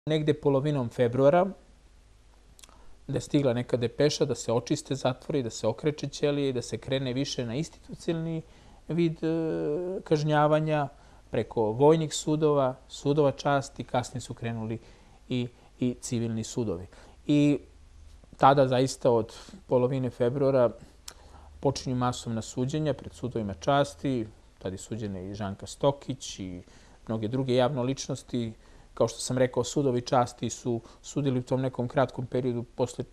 negde polovinom februara da je stigla neka depeša da se očiste zatvori, da se okreče ćelije i da se krene više na institucionalni vid kažnjavanja preko vojnih sudova, sudova časti, kasnije su krenuli i civilni sudovi. I tada zaista od polovine februara počinju masovna suđenja pred sudovima časti. Tada je suđene i Žanka Stokić i mnoge druge javne ličnosti. Kao što sam rekao, sudovi časti su sudili u tom nekom kratkom periodu posle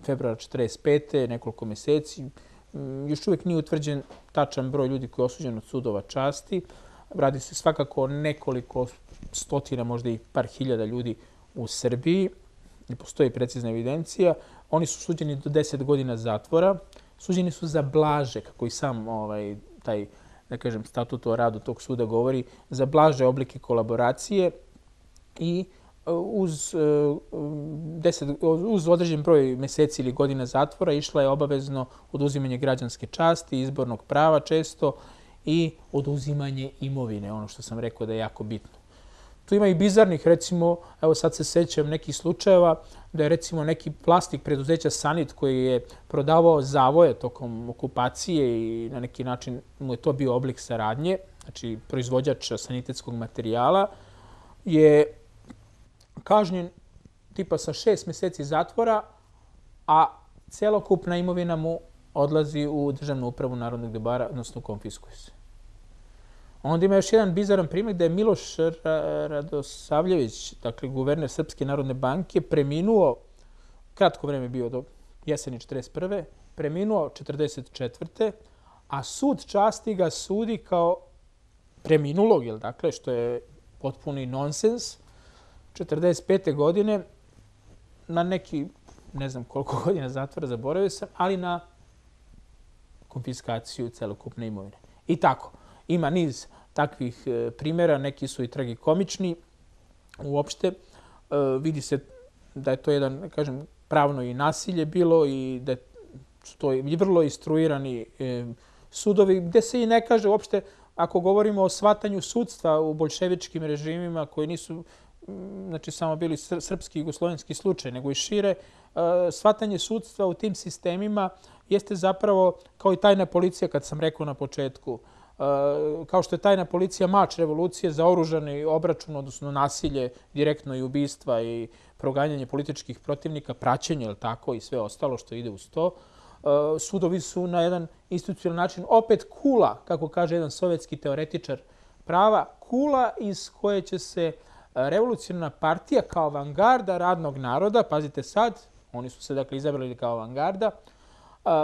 februara 1945. nekoliko meseci. Još uvijek nije utvrđen tačan broj ljudi koji je osuđen od sudova časti. Radi se svakako o nekoliko stotina, možda i par hiljada ljudi u Srbiji. Ne postoji precizna evidencija. Oni su suđeni do 10 godina zatvora. Suđeni su za blaže, kako i sam taj, da kažem, statut o radu tog suda govori, za blaže oblike kolaboracije i uz određen broj meseci ili godina zatvora išla je obavezno oduzimanje građanske časti, izbornog prava često i oduzimanje imovine, ono što sam rekao da je jako bitno. Tu ima i bizarnih, recimo, evo sad se sećam nekih slučajeva da je recimo neki vlasnik preduzeća Sanit koji je prodavao zavoje tokom okupacije i na neki način mu je to bio oblik saradnje, znači proizvođač sanitetskog materijala, je kažnjen tipa sa 6 meseci zatvora, a celokupna imovina mu odlazi u državnu upravu narodnog dobara, odnosno konfiskuje se. Onda ima još jedan bizaran primjer da je Miloš Radosavljević, dakle guverner Srpske narodne banke, preminuo, kratko vreme bio do jeseni 1941. Preminuo 1944. A sud časti ga sudi kao preminulog, dakle, što je potpuni nonsens, 1945. godine na neki, ne znam koliko godina zatvora, zaboravio sam, ali na konfiskaciju celokupne imovine. I tako. Ima niz takvih primjera, neki su i tragikomični. Uopšte vidi se da je to jedan, kažem, pravno i nasilje bilo i da su to vrlo instruirani sudovi, gde se i ne kaže uopšte, ako govorimo o shvatanju sudstva u boljševičkim režimima koji nisu znači samo bili srpski i jugoslovenski slučaj, nego i šire, shvatanje sudstva u tim sistemima jeste zapravo kao i tajna policija, kad sam rekao na početku, kao što je tajna policija mač revolucije za oružani obračun, odnosno nasilje, direktno i ubistva i proganjanje političkih protivnika, praćenje, ili tako, i sve ostalo što ide uz to. Sudovi su na jedan institucionalni način opet kula, kako kaže jedan sovjetski teoretičar prava, kula iz koje će se revolucionarna partija kao avangarda radnog naroda, pazite sad, oni su se dakle izabrali kao avangarda,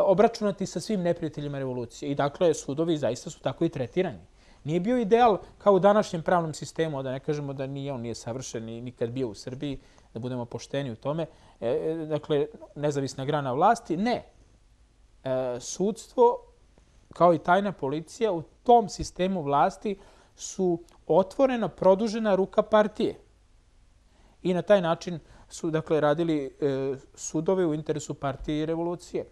obračunati sa svim neprijateljima revolucije. I dakle, sudovi zaista su tako i tretirani. Nije bio ideal kao u današnjem pravnom sistemu, da ne kažemo da ni on nije savršen ni nikad bio u Srbiji, da budemo pošteni u tome. Dakle, nezavisna grana vlasti. Ne. Sudstvo, kao i tajna policija, u tom sistemu vlasti su otvorena, produžena ruka partije. I na taj način su, dakle, radili sudove u interesu partije i revolucije.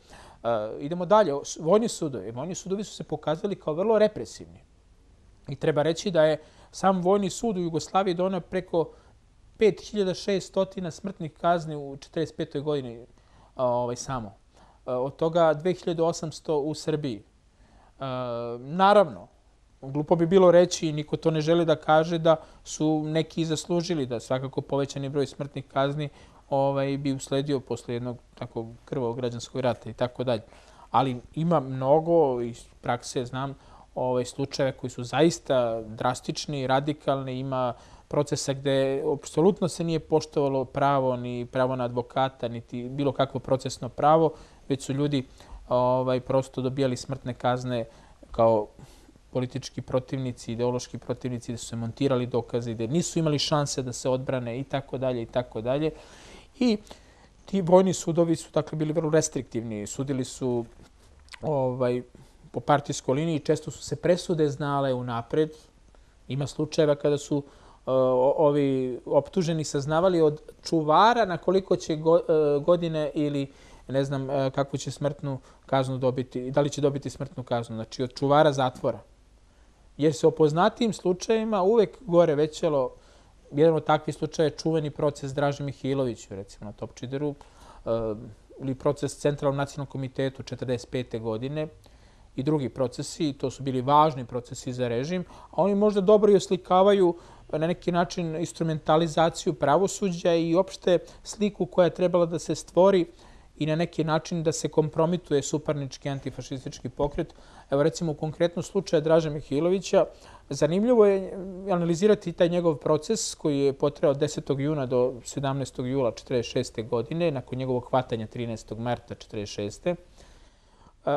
Idemo dalje. Vojni sudovi. Vojni sudovi su se pokazali kao vrlo represivni. I treba reći da je sam Vojni sud u Jugoslaviji doneo preko 5600 smrtnih kazni u 1945. godini samo. Od toga 2800 u Srbiji. Naravno, glupo bi bilo reći, niko to ne želi da kaže, da su neki zaslužili da svakako povećani broj smrtnih kazni bi usledio posle jednog tako krvavog građanskog rata i tako dalje. Ali ima mnogo, iz prakse znam, slučajeve koji su zaista drastični, radikalni, ima procesa gde apsolutno se nije poštovalo pravo, ni pravo na advokata, niti bilo kakvo procesno pravo, već su ljudi prosto dobijali smrtne kazne kao politički protivnici, ideološki protivnici, gde su se montirali dokaze, gde nisu imali šanse da se odbrane i tako dalje i tako dalje. I ti vojni sudovi su dakle bili vrlo restriktivni. Sudili su po partijskoj liniji, često su se presude znale unapred. Ima slučajeva kada su ovi optuženi saznavali od čuvara na koliko će godine ili ne znam kakvu će smrtnu kaznu dobiti, da li će dobiti smrtnu kaznu, znači od čuvara zatvora. Jer se o poznatijim slučajevima uvek gore većalo jedan od takvih slučaja je čuveni proces Draže Mihajlovića, recimo na Topčideru, ili proces Centralnom nacionalnom komitetu 1945. godine i drugi procesi. To su bili važni procesi za režim, a oni možda dobro i oslikavaju na neki način instrumentalizaciju pravosuđa i opšte sliku koja je trebala da se stvori i na neki način da se kompromituje suparnički antifašistički pokret. Evo recimo u konkretnom slučaju Draže Mihajlovića, zanimljivo je analizirati taj njegov proces koji je potrajao od 10. juna do 17. jula 1946. godine, nakon njegovog hvatanja 13. marta 1946.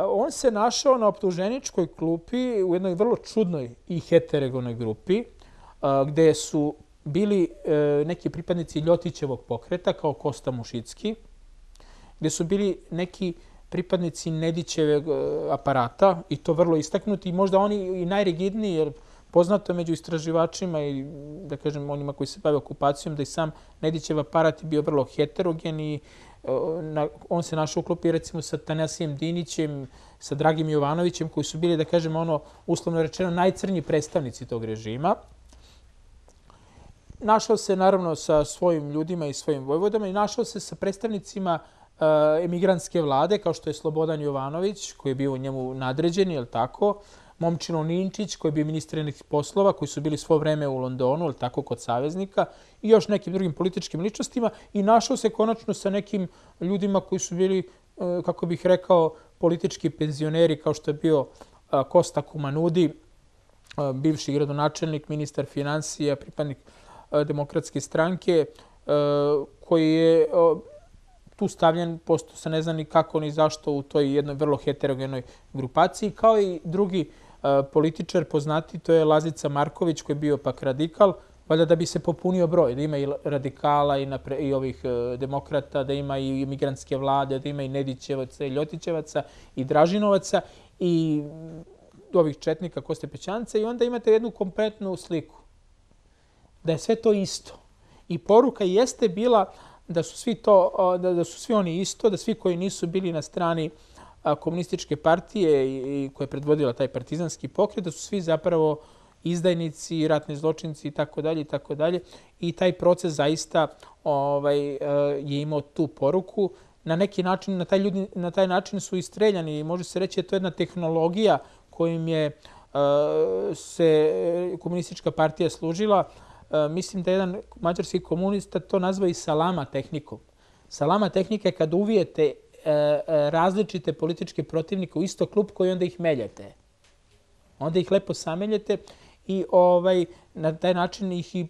On se našao na optuženičkoj klupi u jednoj vrlo čudnoj i heterogenoj grupi, gde su bili neki pripadnici Ljotićevog pokreta, kao Kosta Mušicki, gde su bili neki pripadnici Nedićevog aparata, i to vrlo istaknuti, i možda oni i najrigidniji, jer poznato je među istraživačima i, da kažem, onima koji se bave okupacijom, da i sam Nedićev aparat je bio vrlo heterogen i on se našao u klupi recimo sa Tanasijem Dinićem, sa Dragim Jovanovićem, koji su bili, da kažem, uslovno rečeno, najcrnji predstavnici tog režima. Našao se, naravno, sa svojim ljudima i svojim vojvodama i našao se sa predstavnicima emigrantske vlade, kao što je Slobodan Jovanović, koji je bio njemu nadređen, je li tako? Momčilo Ninčić, koji je bio ministar inostranih poslova, koji su bili svo vreme u Londonu, je li tako, kod saveznika, i još nekim drugim političkim ličnostima. I našao se konačno sa nekim ljudima koji su bili, kako bih rekao, politički penzioneri, kao što je bio Kosta Kumanudi, bivši gradonačelnik, ministar financija, pripadnik Demokratske stranke, koji je tu stavljen, posto se ne zna ni kako ni zašto, u toj jednoj vrlo heterogenoj grupaciji, kao i drugi političar poznati, to je Lazica Marković, koji je bio pak radikal, valjda da bi se popunio broj, da ima i radikala i ovih demokrata, da ima i migrantske vlade, da ima i Nedićevaca i Ljotićevaca i Dražinovaca i ovih četnika Koste Pećanca, i onda imate jednu kompletnu sliku. Da je sve to isto. I poruka jeste bila da su svi oni isto, da svi koji nisu bili na strani komunističke partije i koja je predvodila taj partizanski pokret, da su svi zapravo izdajnici, ratni zločinci i tako dalje i tako dalje. I taj proces zaista je imao tu poruku. Na neki način, na taj način su istreljani i može se reći da je to jedna tehnologija kojim je se komunistička partija služila. Mislim da jedan mađarski komunista to nazva i salama tehnikom. Salama tehnika je kad uvijete različite političke protivnike u isto klub koji onda ih meljete. Onda ih lepo sameljete i na taj način ih i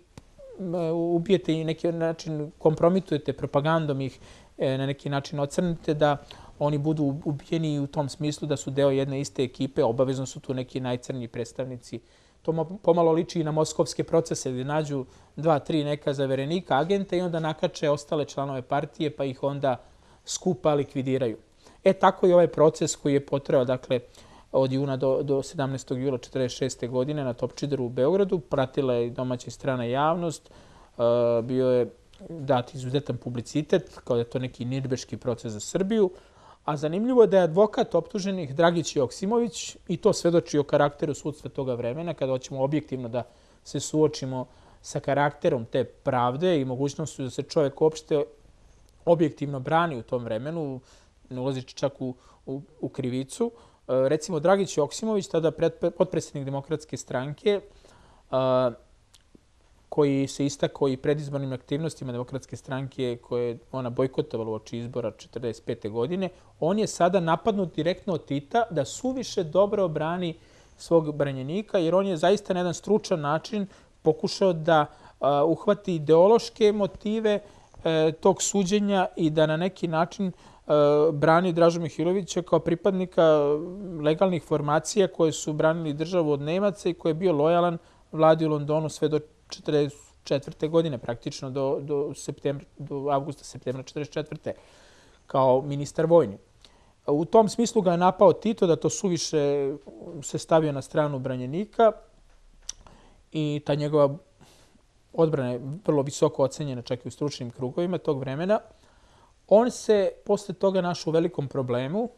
ubijete i na neki način kompromitujete propagandom, ih na neki način ocrnite da oni budu ubijeni u tom smislu da su deo jedne iste ekipe, obavezno su tu neki najcrniji predstavnici. To pomalo liči i na moskovske procese gdje nađu 2-3 neka zaverenika, agenta i onda nakače ostale članove partije pa ih onda skupa likvidiraju. Tako je ovaj proces koji je potrajao, dakle, od juna do 17. jula 1946. godine na Topčideru u Beogradu. Pratila je domaća i strana javnost. Bio je dat izuzetan publicitet, kao da je to neki nirbeški proces za Srbiju. A zanimljivo je da je advokat optuženih Dragić Joksimović, i to svedoči o karakteru sudstva toga vremena, kada hoćemo objektivno da se suočimo sa karakterom te pravde i mogućnošću da se čovjek uopšte objektivno brani u tom vremenu, ne ulazeći čak u krivicu. Recimo, Dragić Joksimović, tada potpredsjednik Demokratske stranke, koji se istakao i predizbornim aktivnostima Demokratske stranke koje je ona bojkotovala uoči izbora 1945. godine, on je sada napadnut direktno od Tita da suviše dobro brani svog branjenika, jer on je zaista na jedan stručan način pokušao da uhvati ideološke motive tog suđenja i da na neki način brani Dražu Mihajlovića kao pripadnika legalnih formacija koje su branili državu od Nemaca i koji je bio lojalan vladi u Londonu sve do 1944. godine, praktično do avgusta, septembra 1944. kao ministar vojni. U tom smislu ga je napao Tito da to suviše se stavio na stranu branjenika i ta njegova odbrana je vrlo visoko ocenjena čak i u stručnim krugovima tog vremena. On se posle toga našao u velikom problemu.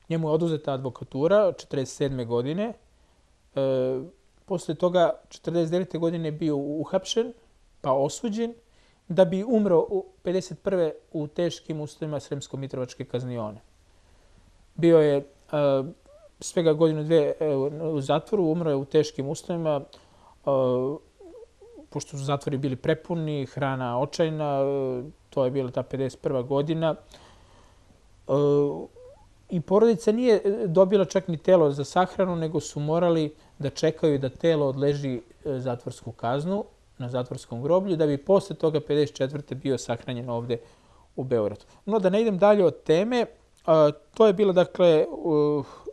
Njemu je oduzeta advokatura 1947. godine. Posle toga, 1949. godine je bio uhapšen pa osuđen, da bi umro u 1951. u teškim uslovima Sremsko-Mitrovačke kaznione. Bio je svega godinu, dve u zatvoru, umro je u teškim uslovima, pošto su zatvori bili prepuni, hrana očajna, to je bila ta 1951. godina. I porodica nije dobila čak ni telo za sahranu, nego su morali da čekaju da telo odleži zatvorsku kaznu na zatvorskom groblju, da bi posle toga 1954. bio sahranjen ovde u Beogradu. No, da ne idem dalje od teme, to je bila, dakle,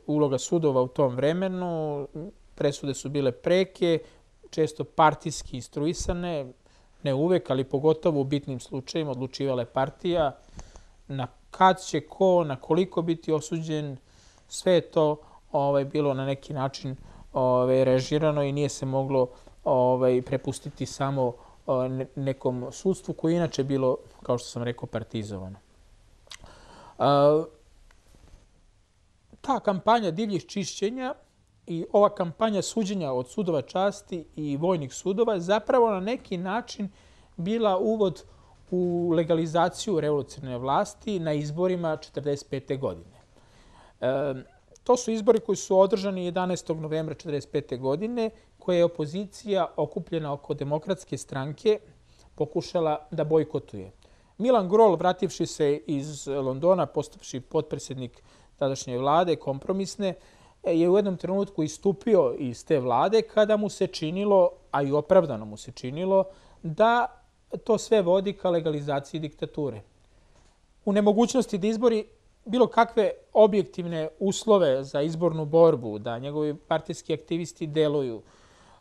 uloga sudova u tom vremenu. Presude su bile preke, često partijski instruisane, ne uvek, ali pogotovo u bitnim slučajima odlučivala je partija na kad će ko, na koliko biti osuđen. Sve je to bilo na neki način režirano i nije se moglo prepustiti samo nekom sudstvu koje inače bilo, kao što sam rekao, partizovano. Ta kampanja divljih čišćenja i ova kampanja suđenja od sudova časti i vojnih sudova je zapravo na neki način bila uvod u legalizaciju revolucionarne vlasti na izborima 1945. godine. To su izbori koji su održani 11. novembra 1945. godine, koje je opozicija okupljena oko Demokratske stranke pokušala da bojkotuje. Milan Grol, vrativši se iz Londona, postavši potpredsjednik tadašnje vlade, kompromisne, je u jednom trenutku istupio iz te vlade kada mu se činilo, a i opravdano mu se činilo, da to sve vodi ka legalizaciji diktature. U nemogućnosti da izbori bilo kakve objektivne uslove za izbornu borbu, da njegovi partijski aktivisti deluju,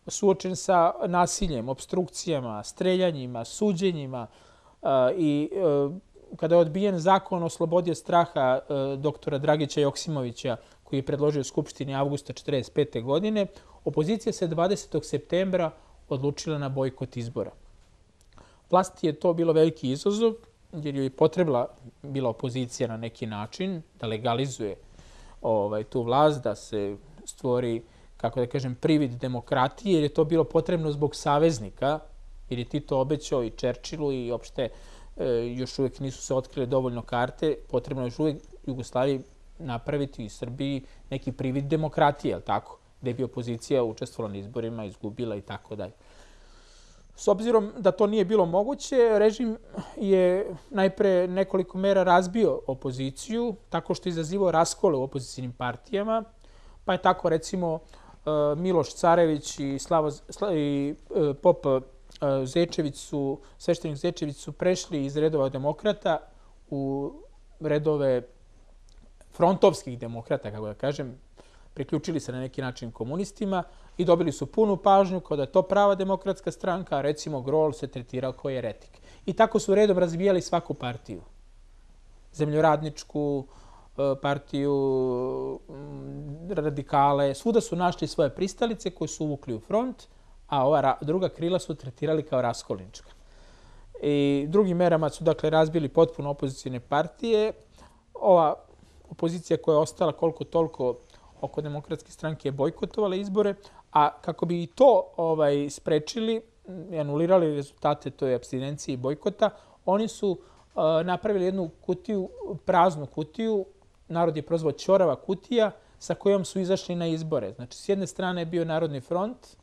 suočen sa nasiljem, obstrukcijama, streljanjima, suđenjima i kada je odbijen zakon o slobodi od straha doktora Dragića Joksimovića, koji je predložio Skupštini avgusta 1945. godine, opozicija se 20. septembra odlučila na bojkot izbora. Vlasti je to bilo veliki izazov, jer joj je potrebna bila opozicija na neki način da legalizuje tu vlast, da se stvori, kako da kažem, privid demokratije, jer je to bilo potrebno zbog saveznika, jer je Tito obećao i Čerčilu i opšte još uvek nisu se otkrile dovoljno karte, potrebno je još uvek Jugoslaviji napraviti i Srbiji neki privid demokratije, je li tako? Gde bi opozicija učestvovala na izborima, izgubila i tako dalje. S obzirom da to nije bilo moguće, režim je najpre nekoliko mera razbio opoziciju, tako što je izazivao raskole u opozicijnim partijama, pa je tako, recimo, Miloš Carević i pop sveštenik Zečević su prešli iz redova demokrata u redove frontovskih demokrata, kako da kažem, priključili se na neki način komunistima i dobili su punu pažnju kao da je to prava demokratska stranka, a recimo Grol se tretirao kao jeretik. I tako su redom razvijali svaku partiju. Zemljoradničku partiju, radikale, svuda su našli svoje pristalice koje su uvukli u front, a ova druga krila su tretirali kao raskolnička. I drugim merama su, dakle, razbili potpuno opozicijne partije. Ova opozicija koja je ostala koliko toliko oko Demokratske stranke je bojkotovala izbore, a kako bi i to sprečili i anulirali rezultate toj apstinencije i bojkota, oni su napravili jednu kutiju, praznu kutiju, narod je prozvao Ćorava kutija, sa kojom su izašli na izbore. Znači, s jedne strane je bio Narodni front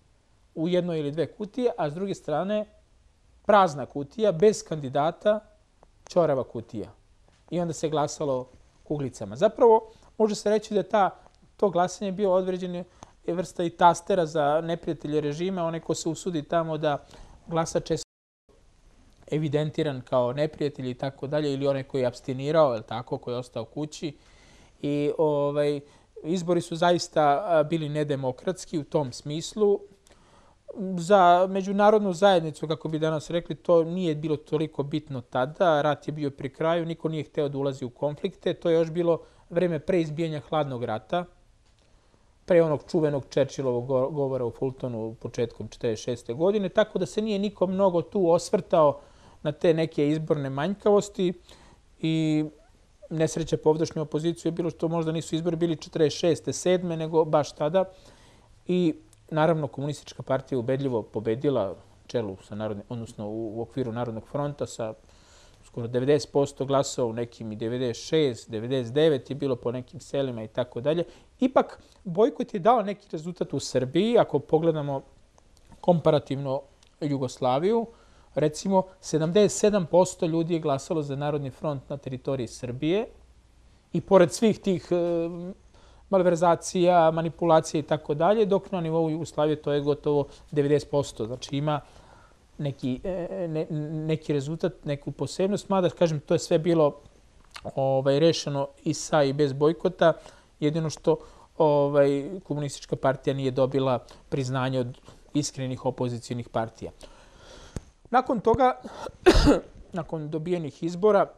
u jednoj ili dve kutije, a s druge strane prazna kutija, bez kandidata, Ćorava kutija. I onda se glasalo kuglicama. Zapravo, može se reći da je to glasanje bio određena vrsta i tastera za neprijatelje režima, onaj ko se usudi tamo da glasa često evidentiran kao neprijatelj i tako dalje, ili onaj koji je apstinirao, koji je ostao kući. I izbori su zaista bili nedemokratski u tom smislu. Za međunarodnu zajednicu, kako bi danas rekli, to nije bilo toliko bitno tada. Rat je bio pri kraju, niko nije hteo da ulazi u konflikte. To je još bilo vreme pre izbijanja hladnog rata, pre onog čuvenog Churchillovog govora u Fultonu početkom 1946. godine, tako da se nije niko mnogo tu osvrtao na te neke izborne manjkavosti i nesreća po ovdašnju opoziciju je bilo što možda nisu izbori bili 1946. 1947. nego baš tada. I naravno komunistička partija ubedljivo pobedila čelu odnosno u okviru Narodnog fronta sa skoro 90% glasova, u nekim i 96, 99 je bilo po nekim selima i tako dalje. Ipak, bojkot je dao neki rezultat u Srbiji. Ako pogledamo komparativno Jugoslaviju, recimo 77% ljudi je glasalo za Narodni front na teritoriji Srbije i pored svih tih malverzacija, manipulacija i tako dalje, dok na nivou Jugoslavije to je gotovo 90%. Znači ima neki rezultat, neku posebnost, mada, kažem, to je sve bilo rešeno i sa i bez bojkota. Jedino što komunistička partija nije dobila priznanje od iskrenih opozicijnih partija. Nakon toga, nakon dobijenih izbora,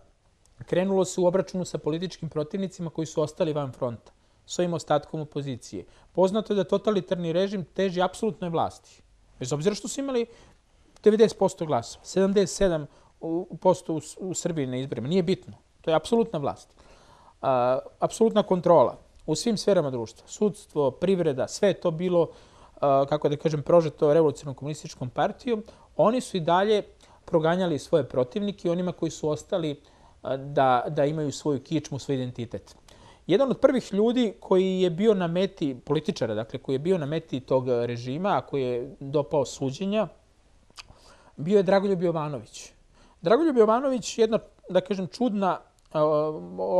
krenulo se u obračunu sa političkim protivnicima koji su ostali van fronta, s ovim ostatkom opozicije. Poznato je da totalitarni režim teži apsolutnoj vlasti. Bez obzira što su imali 90% glasova, 77% u Srbiji na izborima. Nije bitno. To je apsolutna vlast. Apsolutna kontrola u svim sferama društva. Sudstvo, privreda, sve je to bilo, kako da kažem, prožeto revolucionarnom komunističkom partijom. Oni su i dalje proganjali svoje protivnike i onima koji su ostali da imaju svoju kičmu, svoj identitet. Jedan od prvih ljudi koji je bio na meti, političara, dakle, koji je bio na meti tog režima, a koji je dopao suđenja, bio je Dragoljub Jovanović. Dragoljub Jovanović je jedna, da kažem, čudna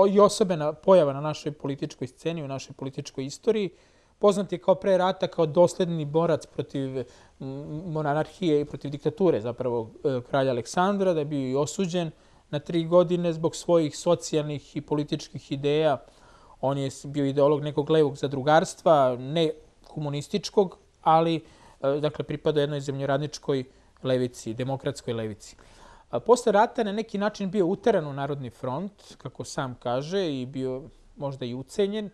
i osobena pojava na našoj političkoj sceni, u našoj političkoj istoriji. Poznat je kao pre rata, kao dosledni borac protiv monarhije i protiv diktature, zapravo kralja Aleksandra, da je bio i osuđen na 3 godine zbog svojih socijalnih i političkih ideja. On je bio ideolog nekog levog zadrugarstva, ne komunističkog, ali dakle, pripada jednoj zemljoradničkoj levici, demokratskoj levici. Posle rata na neki način bio uteran u Narodni front, kako sam kaže, i bio možda i ucenjen,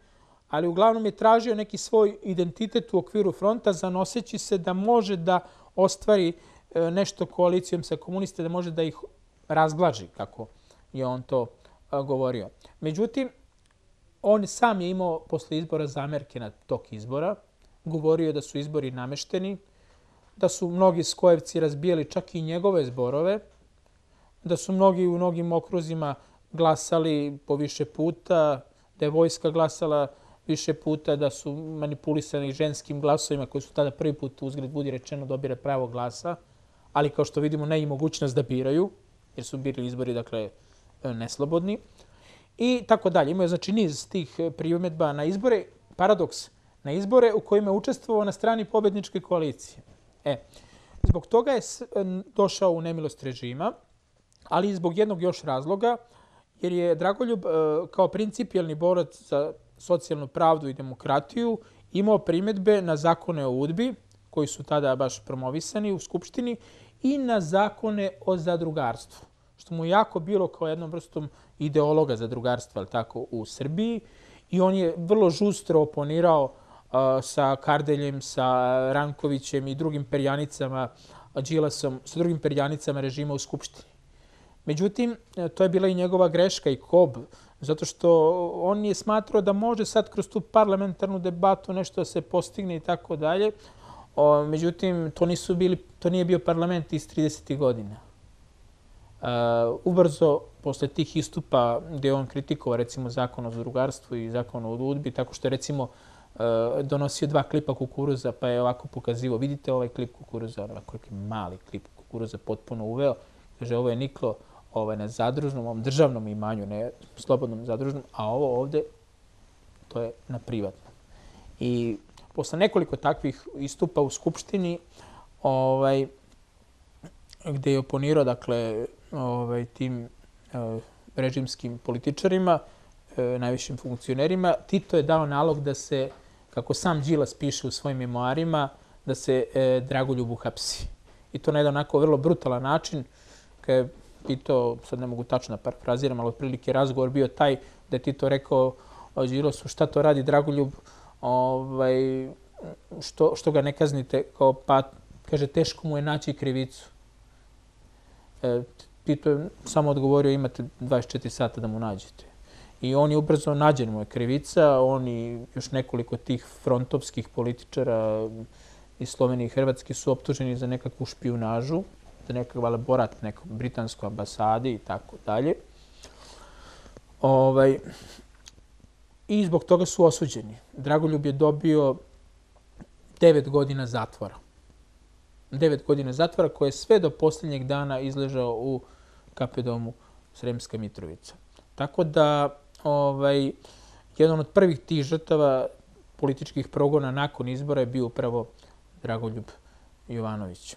ali uglavnom je tražio neki svoj identitet u okviru fronta, zanoseći se da može da ostvari nešto koalicijom sa komuniste, da može da ih razblaži, kako je on to govorio. Međutim, on sam je imao posle izbora zamerke na tok izbora, govorio je da su izbori namešteni, da su mnogi skojevci razbijali čak i njegove zborove, da su mnogi u mnogim okruzima glasali po više puta, da je vojska glasala više puta, da su manipulisani ženskim glasovima koji su tada prvi put, uzgred budi rečeno, dobile pravo glasa, ali kao što vidimo ne i mogućnost da biraju, jer su bili izbori, dakle, neslobodni. I tako dalje. Imao je, znači, niz tih primjedba na izbore, paradoks na izbore u kojima je učestvovao na strani pobedničke koalicije. Zbog toga je došao u nemilost režima, ali i zbog jednog još razloga, jer je Dragoljub kao principijelni borac za socijalnu pravdu i demokratiju imao primjedbe na zakone o UDBI, koji su tada baš promovisani u Skupštini, i na zakone o zadrugarstvu, što mu jako bilo kao jednom vrstom ideologa zadrugarstva u Srbiji. I on je vrlo žustro oponirao sa Kardeljem, sa Rankovićem i drugim perjanicama, Đilasom, sa drugim perjanicama režima u Skupštini. Međutim, to je bila i njegova greška i kob, zato što on je smatrao da može sad kroz tu parlamentarnu debatu nešto da se postigne i tako dalje. Međutim, to nije bio parlament iz 30. godina. Ubrzo, posle tih istupa gde on kritikovao, recimo, zakon o zadrugarstvu i zakon o UDBI, tako što je, recimo, donosio 2 klipa kukuruza, pa je ovako pokazivao, vidite ovaj klip kukuruza, ovako mali klip kukuruza potpuno uveo. Kaže, ovo je niklo na zadružnom, ovom državnom imanju, ne slobodnom zadružnom, a ovo ovde, to je na privatnom. I posle nekoliko takvih istupa u Skupštini, gde je oponirao, dakle, tim režimskim političarima, najvišim funkcionerima, Tito je dao nalog da se, kako sam Đilas piše u svojim memoarima, da se Dragoljub uhapsi. I to na jedan onako vrlo brutalan način, kada je Tito, sad ne mogu tačno da parafraziram, ali otprilike razgovor bio taj da je Tito rekao Đilasu šta to radi Dragoljub, što ga ne kaznite, pa kaže teško mu je naći krivicu. Tito je samo odgovorio imate 24 sata da mu nađete. I on je ubrzo nađen mu je krivica, on i još nekoliko tih frontovskih političara iz Slovenije i Hrvatske su optuženi za nekakvu špijunažu, za nekakav elaborat nekog britanskoj ambasadi i tako dalje. I zbog toga su osuđeni. Dragoljub je dobio 9 godina zatvora. 9 godina zatvora koje je sve do posljednjeg dana izležao u KP domu Sremska Mitrovica. Tako da jedan od prvih tih žrtava političkih progona nakon izbora je bio upravo Dragoljub Jovanović.